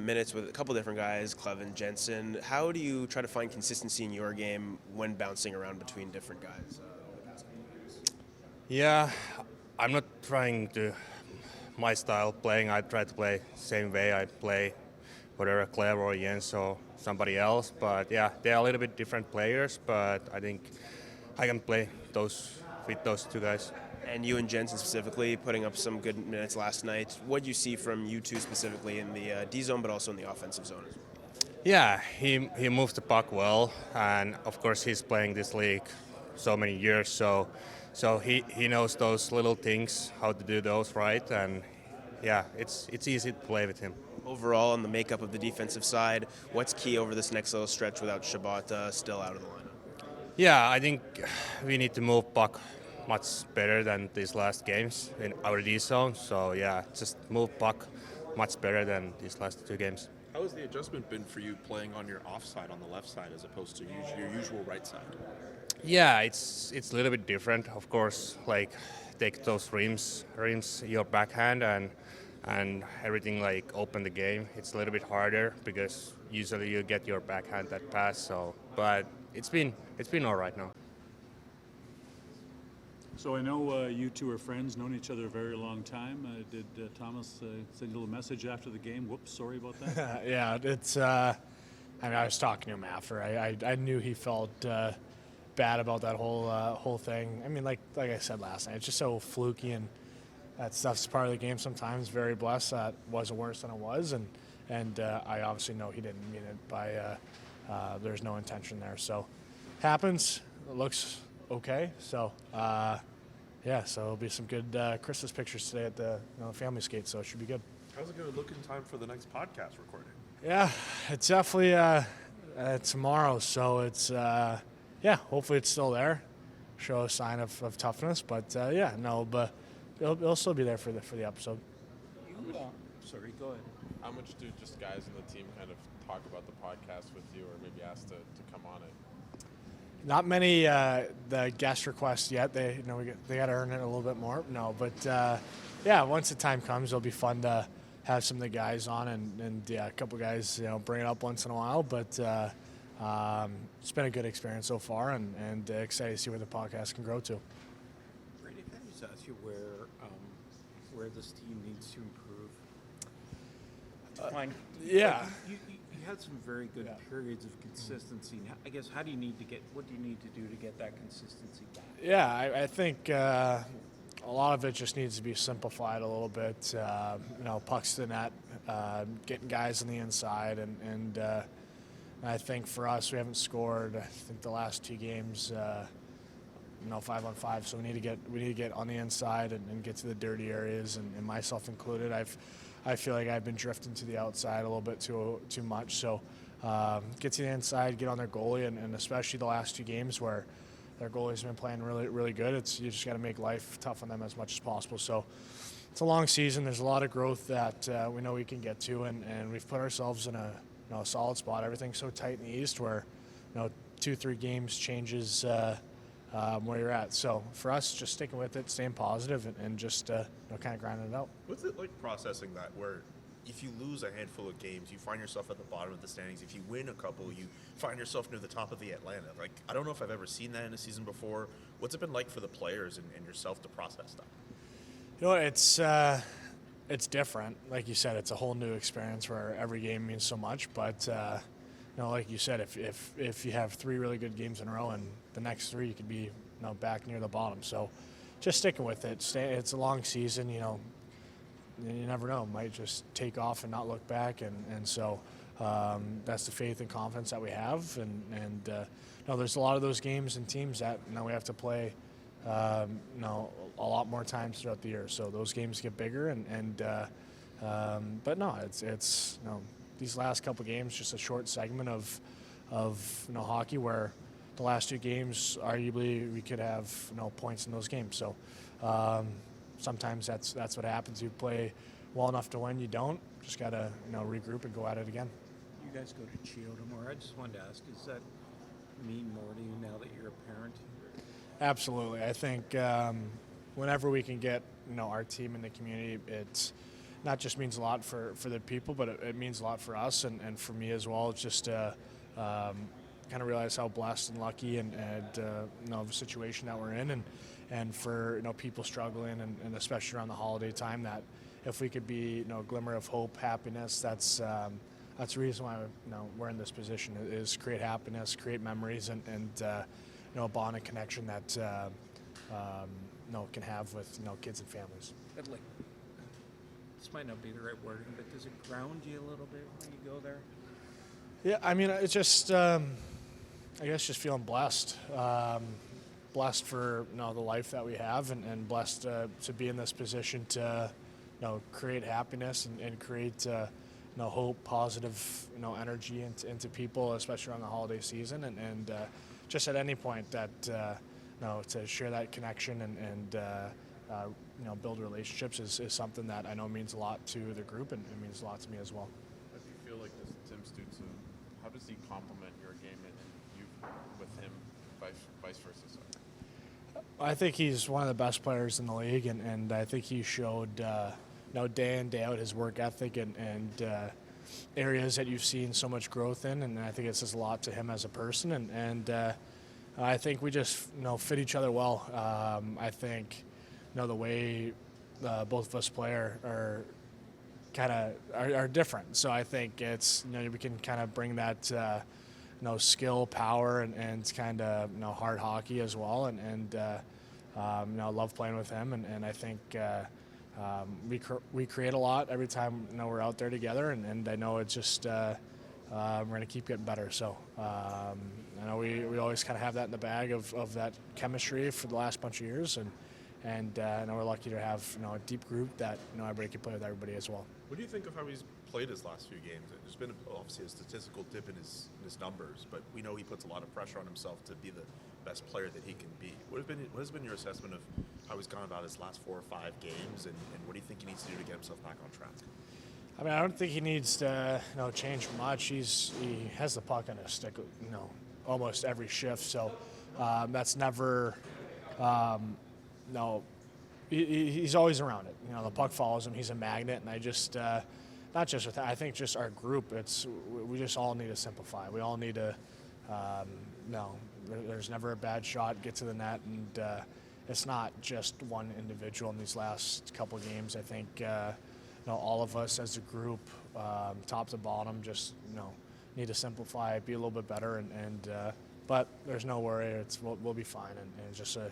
some minutes with a couple different guys, Clevin, Jensen. How do you try to find consistency in your game when bouncing around between different guys? Yeah, I'm not trying to my style playing. I try to play same way. I play whatever Claire or Jens or somebody else. But yeah, they're a little bit different players. But I think I can play those with those two guys. And you and Jensen specifically putting up some good minutes last night. What do you see from you two specifically in the D zone, but also in the offensive zone as well? Yeah, he moves the puck well, and of course he's playing this league so many years, so he knows those little things, how to do those right, and yeah, it's easy to play with him. Overall, on the makeup of the defensive side, what's key over this next little stretch without Shabbat still out of the lineup? Yeah, I think we need to move puck much better than these last games in our D zone. So yeah, just move puck much better than these last two games. How has the adjustment been for you playing on your offside on the left side as opposed to your usual right side? Yeah, it's a little bit different. Of course, like take those rims your backhand and everything like open the game. It's a little bit harder because usually you get your backhand that pass. So, but it's been all right now. So I know you two are friends, known each other a very long time. Did Thomas send you a message after the game? Whoops, sorry about that. Yeah, it's. I mean, I was talking to him after. I knew he felt bad about that whole thing. I mean, like I said last night, it's just so fluky, and that stuff's part of the game. Sometimes very blessed that wasn't worse than it was, and I obviously know he didn't mean it by. There's no intention there, so happens. It looks okay, so. Yeah, so it'll be some good Christmas pictures today at the family skate, so it should be good. How's it going to look in time for the next podcast recording? Yeah, it's definitely tomorrow, so it's hopefully it's still there. Show a sign of toughness, but but it'll still be there for the episode. Sorry, go ahead. How much do just guys in the team kind of talk about the podcast with you, or maybe ask to come on it? Not many the guest requests yet. They got to earn it a little bit more. No, but once the time comes, it'll be fun to have some of the guys on and a couple guys bring it up once in a while. But it's been a good experience so far, and excited to see where the podcast can grow to. Brady, can I just ask you where this team needs to improve? You had some very good periods of consistency. I guess what do you need to do to get that consistency back? Yeah, I think a lot of it just needs to be simplified a little bit. Pucks to the net, getting guys on the inside, and I think for us, we haven't scored. I think the last two games, 5-on-5. So we need to get on the inside and get to the dirty areas, and myself included. I feel like I've been drifting to the outside a little bit too much. So get to the inside, get on their goalie, and especially the last two games where their goalie's been playing really, really good. You just got to make life tough on them as much as possible. So it's a long season. There's a lot of growth that we know we can get to, and we've put ourselves in a solid spot. Everything's so tight in the East where 2-3 games changes where you're at. So for us, just sticking with it, staying positive, and just kind of grinding it out. What's it like processing that, where if you lose a handful of games, you find yourself at the bottom of the standings? If you win a couple, you find yourself near the top of the Atlantic. Like, I don't know if I've ever seen that in a season before. What's it been like for the players and yourself to process that? It's different. Like you said, it's a whole new experience where every game means so much. But like you said, if you have 3 really good games in a row and the next 3 you could be back near the bottom. So just sticking with it. It's a long season. You never know. It might just take off and not look back. And so that's the faith and confidence that we have. And there's a lot of those games and teams that we have to play. A lot more times throughout the year, so those games get bigger, but no, it's these last couple games just a short segment of hockey where the last 2 games arguably we could have points in those games. So sometimes that's what happens. You play well enough to win, you don't. Just gotta regroup and go at it again. You guys go to Chio tomorrow. I just wanted to ask, does that mean more to you now that you're a parent? Absolutely. I think whenever we can get our team in the community, not just means a lot for the people, but it means a lot for us and for me as well. It's just kind of realize how blessed and lucky and the situation that we're in, and for people struggling and especially around the holiday time, that if we could be a glimmer of hope, happiness, that's the reason why we're in this position, is create happiness, create memories, and a bond and connection that can have with kids and families. But like, this might not be the right wording, but does it ground you a little bit when you go there? Yeah, I mean, it's just I guess just feeling blessed. Blessed for the life that we have, and blessed to be in this position to create happiness and create hope, positive energy into people, especially around the holiday season, and just at any point that to share that connection and build relationships is something that I know means a lot to the group, and it means a lot to me as well. How do you feel like this Tim Stützle, how does he complement your game and you with him, vice versa? Sorry. I think he's one of the best players in the league, and I think he showed day in, day out his work ethic and areas that you've seen so much growth in, and I think it says a lot to him as a person, and I think we just fit each other well. I think the way both of us play are different, so I think it's we can kind of bring that skill, power, and kind of hard hockey as well, and I love playing with him, and I think we create a lot every time we're out there together, and I know it's just we're going to keep getting better. So I know we always kind of have that in the bag of that chemistry for the last bunch of years, and I know we're lucky to have a deep group that everybody can play with everybody as well. What do you think of how he's played his last few games? There's been obviously a statistical dip in his numbers, but we know he puts a lot of pressure on himself to be the best player that he can be. What has been your assessment of how he's gone about his last 4 or 5 games, and what do you think he needs to do to get himself back on track? I mean, I don't think he needs to change much. He has the puck on his stick almost every shift, so that's never he's always around it. The puck follows him. He's a magnet, and I just not just with that. I think just our group. We just all need to simplify. We all need to there's never a bad shot. Get to the net, and it's not just one individual in these last couple of games. I think all of us as a group, top to bottom, just need to simplify, be a little bit better, and but there's no worry. We'll be fine, and it's just a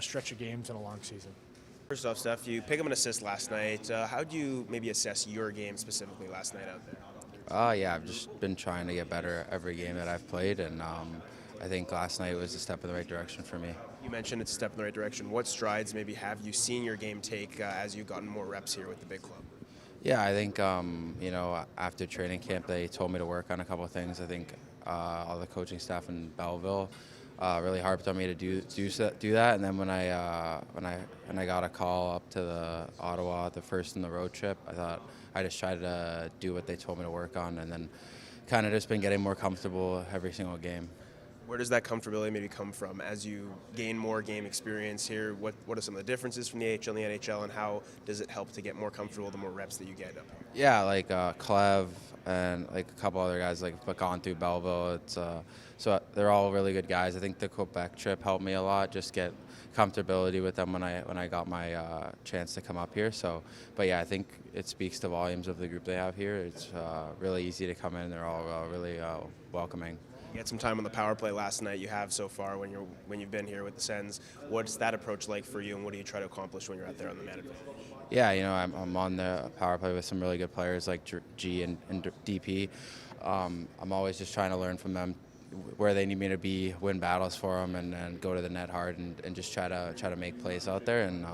stretch of games and a long season. First off, Steph, you pick up an assist last night. How do you maybe assess your game specifically last night out there? Yeah, I've just been trying to get better every game that I've played, and I think last night was a step in the right direction for me. You mentioned it's a step in the right direction. What strides maybe have you seen your game take as you've gotten more reps here with the big club? Yeah, I think, after training camp, they told me to work on a couple of things. I think all the coaching staff in Belleville really harped on me to do that. And then when I got a call up to the Ottawa, the first in the road trip, I thought I just tried to do what they told me to work on, and then kind of just been getting more comfortable every single game. Where does that comfortability maybe come from as you gain more game experience here? What are some of the differences from the AHL and the NHL, and how does it help to get more comfortable the more reps that you get up here? Yeah, like Clev and like a couple other guys like gone through Belleville. So they're all really good guys. I think the Quebec trip helped me a lot, just get comfortability with them when I got my chance to come up here. So, but yeah, I think it speaks to volumes of the group they have here. It's really easy to come in. They're all really welcoming. You had some time on the power play last night. You have so far when you've been here with the Sens. What's that approach like for you, and what do you try to accomplish when you're out there on the man advantage? Yeah, I'm on the power play with some really good players like G and DP. I'm always just trying to learn from them where they need me to be, win battles for them, and go to the net hard and just try to make plays out there. And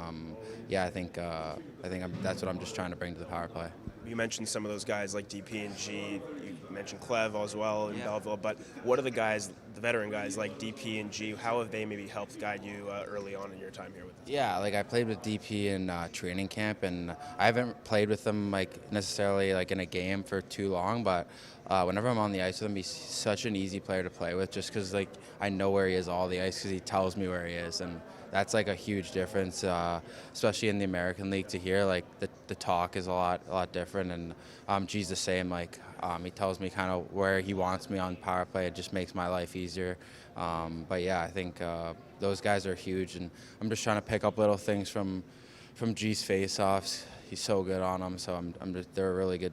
yeah, I think that's what I'm just trying to bring to the power play. You mentioned some of those guys like DP and G. You mentioned Clev as well in Belleville. But what are the guys, the veteran guys like DP and G? How have they maybe helped guide you early on in your time here with them? Yeah, like I played with DP in training camp, and I haven't played with them like necessarily like in a game for too long. But whenever I'm on the ice with him, he's such an easy player to play with, just because like I know where he is all the ice because he tells me where he is, and that's like a huge difference, especially in the American League to hear. Like the talk is a lot different, and G's the same. Like he tells me kind of where he wants me on power play. It just makes my life easier. But yeah, I think those guys are huge, and I'm just trying to pick up little things from G's face-offs. He's so good on them, so they're really good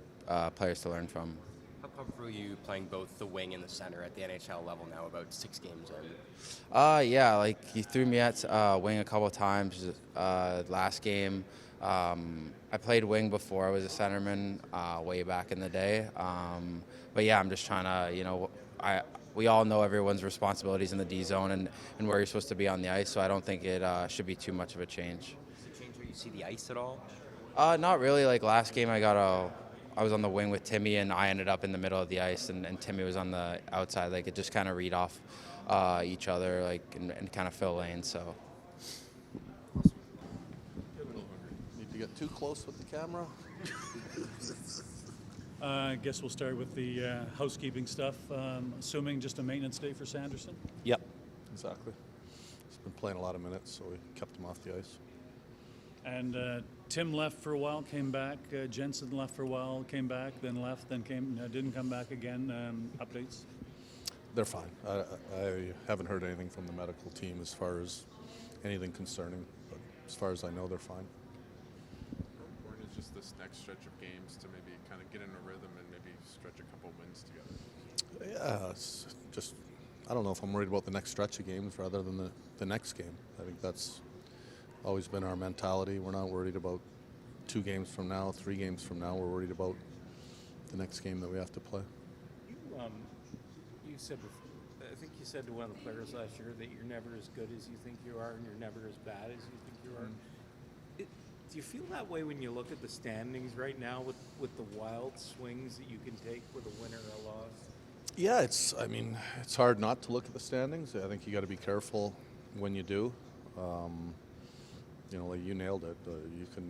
players to learn from. How comfortable are you playing both the wing and the center at the NHL level now, about 6 games in? Yeah, like he threw me at wing a couple of times last game. I played wing before I was a centerman way back in the day. But yeah, I'm just trying to, we all know everyone's responsibilities in the D zone and where you're supposed to be on the ice, so I don't think it should be too much of a change. Does it change where you see the ice at all? Not really. Like last game, I was on the wing with Timmy, and I ended up in the middle of the ice, and Timmy was on the outside. Like it just kind of read off each other, like and kind of fill lanes. So. Need to get too close with the camera. I guess we'll start with the housekeeping stuff. Assuming just a maintenance day for Sanderson? Yep. Exactly. He's been playing a lot of minutes, so we kept him off the ice. And Tim left for a while, came back. Jensen left for a while, came back, then left, then didn't come back again. Updates? They're fine. I haven't heard anything from the medical team as far as anything concerning, but as far as I know, they're fine. How important is just this next stretch of games to maybe kind of get in a rhythm and maybe stretch a couple wins together? Yeah, it's just, I don't know if I'm worried about the next stretch of games rather than the next game. I think that's always been our mentality. We're not worried about 2 games from now, 3 games from now. We're worried about the next game that we have to play. You said, I think you said to one of the players last year that you're never as good as you think you are, and you're never as bad as you think you are. Do you feel that way when you look at the standings right now with the wild swings that you can take with a win or a loss? Yeah, it's hard not to look at the standings. I think you got to be careful when you do. Like you nailed it.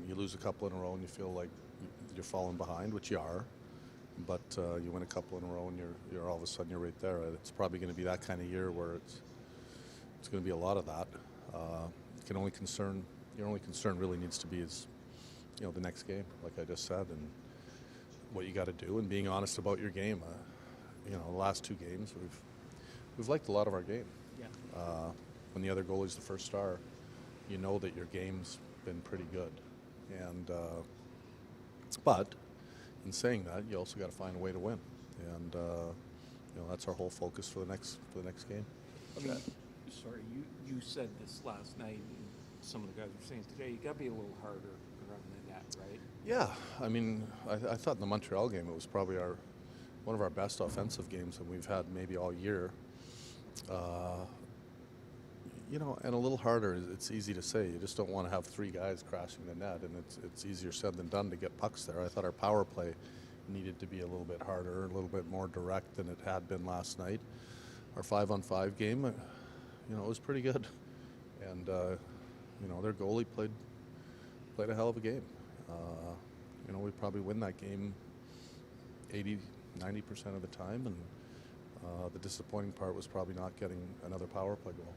You lose a couple in a row and you feel like you're falling behind, which you are. But you win a couple in a row and you're all of a sudden you're right there. It's probably going to be that kind of year where it's going to be a lot of that. Your only concern really needs to be is, the next game, like I just said, and what you got to do, and being honest about your game. The last 2 games we've liked a lot of our game. Yeah. When the other goalie's the first star, you know that your game's been pretty good, and but in saying that, you also got to find a way to win, and that's our whole focus for the next game. I mean, sorry, you said this last night, and some of the guys were saying today. You got to be a little harder around the net, right? Yeah, I thought in the Montreal game it was probably one of our best offensive games that we've had maybe all year. And a little harder. It's easy to say. You just don't want to have 3 guys crashing the net, and it's easier said than done to get pucks there. I thought our power play needed to be a little bit harder, a little bit more direct than it had been last night. Our 5-on-5 game, it was pretty good, and their goalie played a hell of a game. We probably win that game 80-90% of the time, and the disappointing part was probably not getting another power play goal.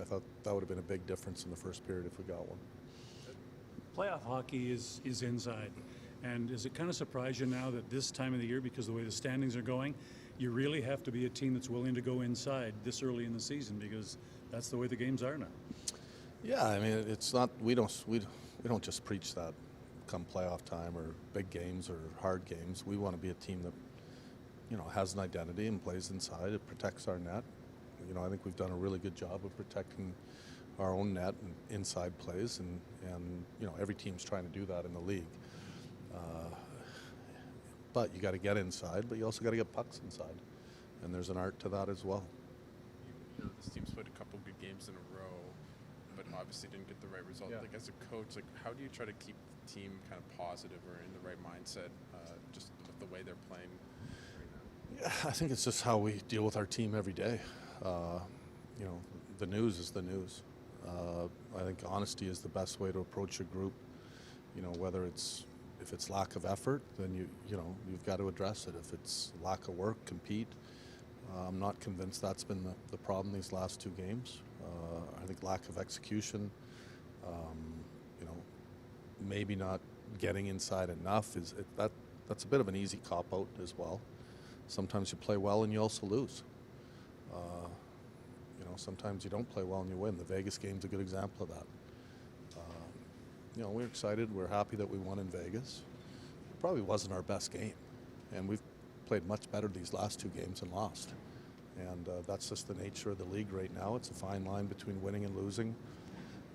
I thought that would have been a big difference in the first period if we got one. Playoff hockey is inside. And does it kind of surprise you now that this time of the year, because of the way the standings are going, you really have to be a team that's willing to go inside this early in the season, because that's the way the games are now? Yeah, it's not. We don't just preach that come playoff time or big games or hard games. We want to be a team that has an identity and plays inside. It protects our net. I think we've done a really good job of protecting our own net and inside plays, and every team's trying to do that in the league. But you got to get inside, but you also got to get pucks inside, and there's an art to that as well. This team's played a couple good games in a row, but obviously didn't get the right result. Yeah. Like as a coach, how do you try to keep the team kind of positive or in the right mindset, just with the way they're playing right now? Yeah, I think it's just how we deal with our team every day. The news is the news. I think honesty is the best way to approach a group. Whether if it's lack of effort, then you've got to address it. If it's lack of work, compete. I'm not convinced that's been the problem these last 2 games. I think lack of execution, you know, maybe not getting inside enough that's a bit of an easy cop out as well. Sometimes you play well and you also lose. You know, sometimes you don't play well and you win. The Vegas game's a good example of that. You know, we're excited. We're happy that we won in Vegas. It probably wasn't our best game, and we've played much better these last 2 games and lost. And that's just the nature of the league right now. It's a fine line between winning and losing.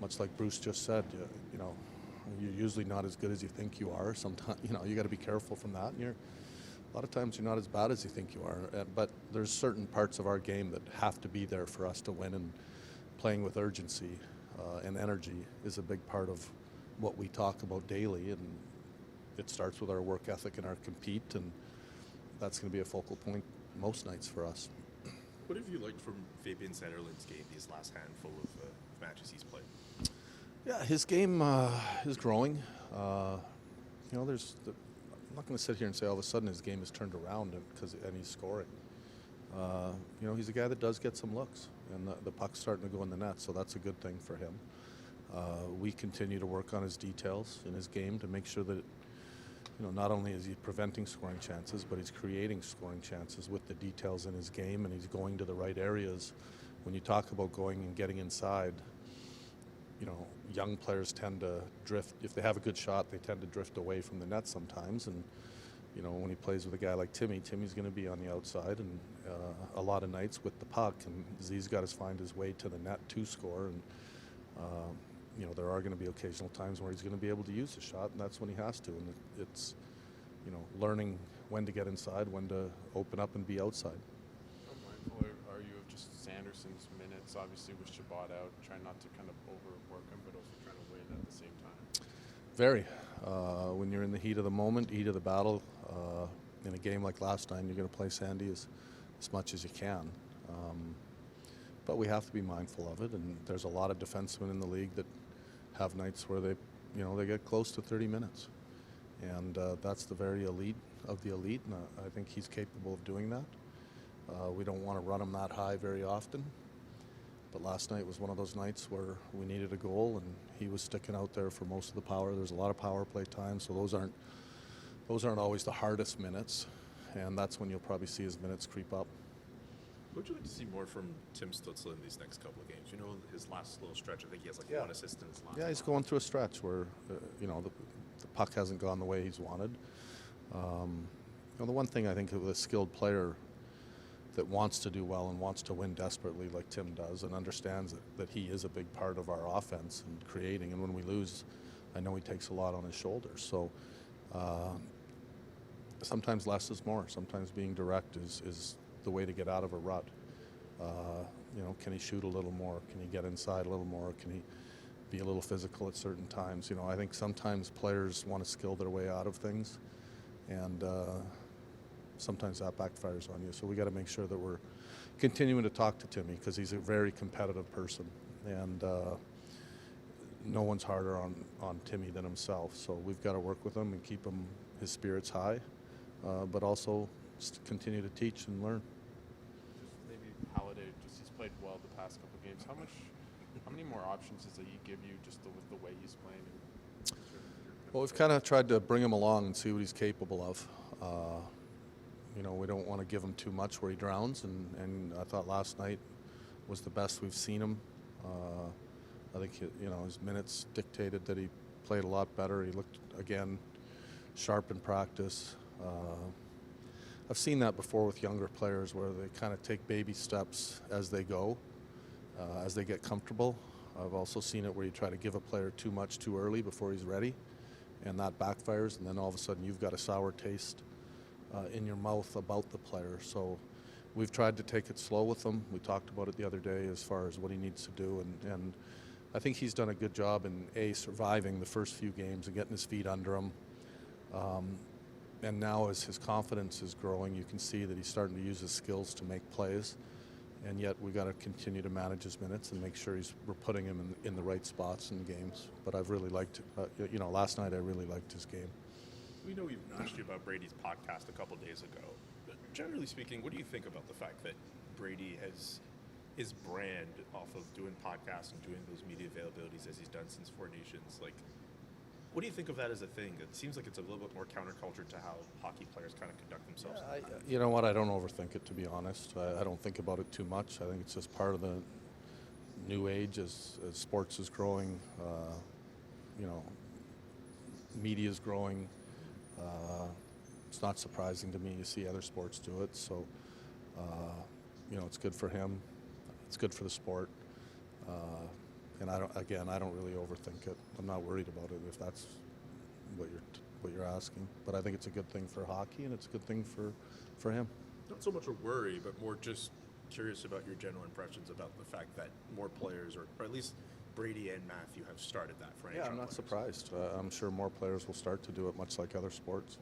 Much like Bruce just said, you know, you're usually not as good as you think you are. Sometimes, you know, you got to be careful from that. And a lot of times you're not as bad as you think you are. But there's certain parts of our game that have to be there for us to win, and playing with urgency and energy is a big part of what we talk about daily. And it starts with our work ethic and our compete, and that's going to be a focal point most nights for us. What have you liked from Fabian Zetterlund's game these last handful of matches he's played? Yeah, his game is growing. You know, I'm not going to sit here and say all of a sudden his game has turned around and he's scoring. You know, he's a guy that does get some looks, and the puck's starting to go in the net, so that's a good thing for him. We continue to work on his details in his game to make sure that, you know, not only is he preventing scoring chances, but he's creating scoring chances with the details in his game, and he's going to the right areas. When you talk about going and getting inside, you know, young players tend to drift. If they have a good shot, they tend to drift away from the net sometimes. And, you know, when he plays with a guy like Timmy's going to be on the outside, and a lot of nights with the puck, and Z's got to find his way to the net to score. And, you know, there are going to be occasional times where he's going to be able to use the shot, and that's when he has to. And it's, you know, learning when to get inside, when to open up and be outside. How mindful are you of just Sanderson's minutes, obviously with Shabbat out, trying not to kind of overwork him, but also trying to win at the same time? Very. When you're in the heat of the moment, heat of the battle, in a game like last night, you're going to play Sandy as much as you can. But we have to be mindful of it, and there's a lot of defensemen in the league that have nights where they, you know, they get close to 30 minutes. And that's the very elite of the elite, and I think he's capable of doing that. We don't want to run him that high very often. But last night was one of those nights where we needed a goal, and he was sticking out there for most of the power. There's a lot of power play time, so those aren't always the hardest minutes, and that's when you'll probably see his minutes creep up. What would you like to see more from Tim Stützle in these next couple of games? You know, his last little stretch, I think he has like 1 assist in his last. Yeah, he's going through a stretch where, you know, the puck hasn't gone the way he's wanted. You know, the one thing I think of a skilled player that wants to do well and wants to win desperately like Tim does, and understands that he is a big part of our offense and creating, and when we lose, I know he takes a lot on his shoulders. So sometimes less is more. Sometimes being direct is the way to get out of a rut. You know, can he shoot a little more? Can he get inside a little more? Can he be a little physical at certain times? You know, I think sometimes players want to skill their way out of things, and sometimes that backfires on you. So we got to make sure that we're continuing to talk to Timmy, because he's a very competitive person, and no one's harder on Timmy than himself. So we've got to work with him and keep his spirits high, but also continue to teach and learn. Just maybe Halliday, he's played well the past couple of games. How many more options does he give you just with the way he's playing? Well, we've kind of tried to bring him along and see what he's capable of. You know, we don't want to give him too much where he drowns, and I thought last night was the best we've seen him. I think, you know, his minutes dictated that he played a lot better. He looked, again, sharp in practice. I've seen that before with younger players where they kind of take baby steps as they go, as they get comfortable. I've also seen it where you try to give a player too much too early before he's ready, and that backfires, and then all of a sudden you've got a sour taste in your mouth about the player. So we've tried to take it slow with him. We talked about it the other day as far as what he needs to do, and I think he's done a good job in surviving the first few games and getting his feet under him. And now as his confidence is growing, you can see that he's starting to use his skills to make plays. And yet we got to continue to manage his minutes and make sure we're putting him in the right spots in the games. But I've really liked, you know, last night I really liked his game. We know we've asked you about Brady's podcast a couple days ago. But generally speaking, what do you think about the fact that Brady has his brand off of doing podcasts and doing those media availabilities as he's done since Four Nations. Like, what do you think of that as a thing? It seems like it's a little bit more counterculture to how hockey players kind of conduct themselves. You know what? I don't overthink it, to be honest. I don't think about it too much. I think it's just part of the new age as sports is growing. You know, media is growing. It's not surprising to me to see other sports do it. So, you know, it's good for him. It's good for the sport. And I don't really overthink it. I'm not worried about it if that's what you're asking. But I think it's a good thing for hockey, and it's a good thing for him. Not so much a worry, but more just curious about your general impressions about the fact that more players, or at least Brady and Matthew, have started that for NHL Yeah, I'm not players. surprised. I'm sure more players will start to do it, much like other sports.